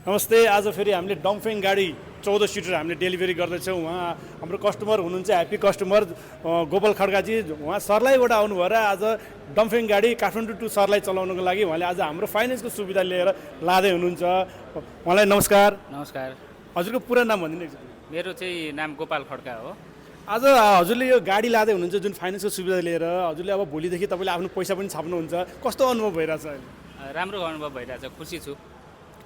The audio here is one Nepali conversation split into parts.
नमस्ते। आज फेरि हामीले डम्फिङ गाडी 14 सिटर हामीले डेलिभरी गर्दैछौँ। उहाँ हाम्रो कस्टमर हुनुहुन्छ, ह्याप्पी कस्टमर गोपाल खड्काजी। उहाँ सर्लाहीबाट आउनुभयो र आज डम्फिङ गाडी काठमाडौँ टु सर्लाही चलाउनुको लागि उहाँले आज हाम्रो फाइनेन्सको सुविधा लिएर लाँदै हुनुहुन्छ। उहाँलाई नमस्कार। नमस्कार। हजुरको पुरा नाम भनिदिनु एकचोटि। मेरो चाहिँ नाम गोपाल खड्का हो। आज हजुरले यो गाडी लाँदै हुनुहुन्छ जुन फाइनेन्सको सुविधा लिएर, हजुरले अब भोलिदेखि तपाईँले आफ्नो पैसा पनि छाप्नुहुन्छ, कस्तो अनुभव भइरहेछ अहिले? राम्रो अनुभव भइरहेछ, खुसी छु।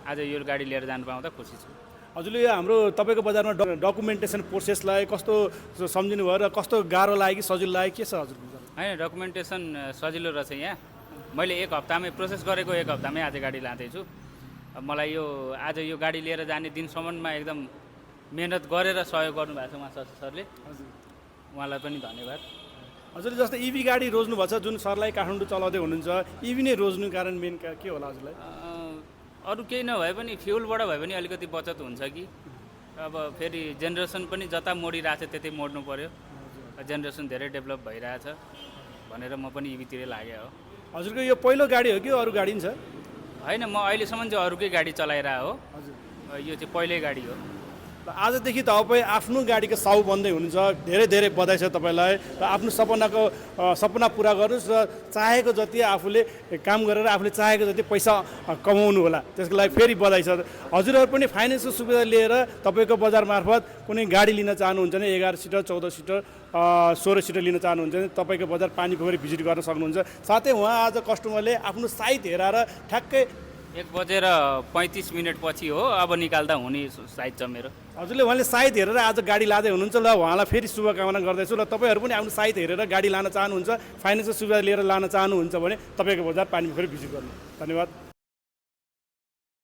आज यो गाडी लिएर जानु पाउँदा खुसी छु। हजुरले यो हाम्रो तपाईँको बजारमा डकुमेन्टेसन प्रोसेसलाई कस्तो सम्झिनु भयो र कस्तो गाह्रो लाग्यो कि सजिलो लाग्यो, के छ हजुरको? होइन, डकुमेन्टेसन सजिलो रहेछ। यहाँ मैले एक हप्तामै प्रोसेस गरेको, एक हप्तामै आज गाडी लाँदैछु। मलाई यो आज यो गाडी लिएर जाने दिनसम्ममा एकदम मेहनत गरेर सहयोग गर्नुभएको छ उहाँ सरले। उहाँलाई पनि धन्यवाद। हजुरले जस्तै इभी गाडी रोज्नु भएको छ, जुन सरलाई काठमाडौँ चलाउँदै हुनुहुन्छ, इभी नै रोज्नु कारण मेन के होला हजुरलाई? अरू केही नभए पनि फ्युलबाट भए पनि अलिकति बचत हुन्छ कि। अब फेरि जेनेरेसन पनि जता मोडिरहेको छ त्यतै मोड्नु पऱ्यो। जेनेरेसन धेरै डेभलप भइरहेछ भनेर म पनि इभीतिरै लागेँ हो। हजुरको यो पहिलो गाडी हो कि अरू गाडी पनि छ? होइन, म अहिलेसम्म चाहिँ अरूकै गाडी चलाइरहेको हो। हजुर, यो चाहिँ पहिल्यै गाडी हो। आजदेखि तपाईँ आफ्नो गाडीको साउ बन्दै हुनुहुन्छ। धेरै धेरै बधाई छ तपाईँलाई। र आफ्नो सपना पुरा गर्नुहोस् र चाहेको जति आफूले काम गरेर आफूले चाहेको जति पैसा कमाउनु होला, त्यसको लागि फेरि बधाई छ। हजुरहरू पनि फाइनेन्सको सुविधा लिएर तपाईँको बजार मार्फत कुनै गाडी लिन चाहनुहुन्छ भने 11 सिटर, 14 सिटर, 16 सिटर लिन चाहनुहुन्छ भने तपाईँको बजार पानीपोखरी भिजिट गर्न सक्नुहुन्छ। साथै उहाँ आज कस्टमरले आफ्नो साइट हेरेर ठ्याक्कै 1:35 पछि हो अब निकाल्दा हुने साइज छ मेरो। हजुरले उहाँले साइट हेरेर आज गाडी लाँदै हुनुहुन्छ। ल, उहाँलाई फेरि शुभकामना गर्दैछु। र तपाईँहरू पनि आफ्नो साइट हेरेर गाडी लान चाहनुहुन्छ, फाइनेन्सको सुविधा लिएर लान चाहनुहुन्छ भने तपाईँको बजार पानीपोखरी भिजिट गर्नु। धन्यवाद।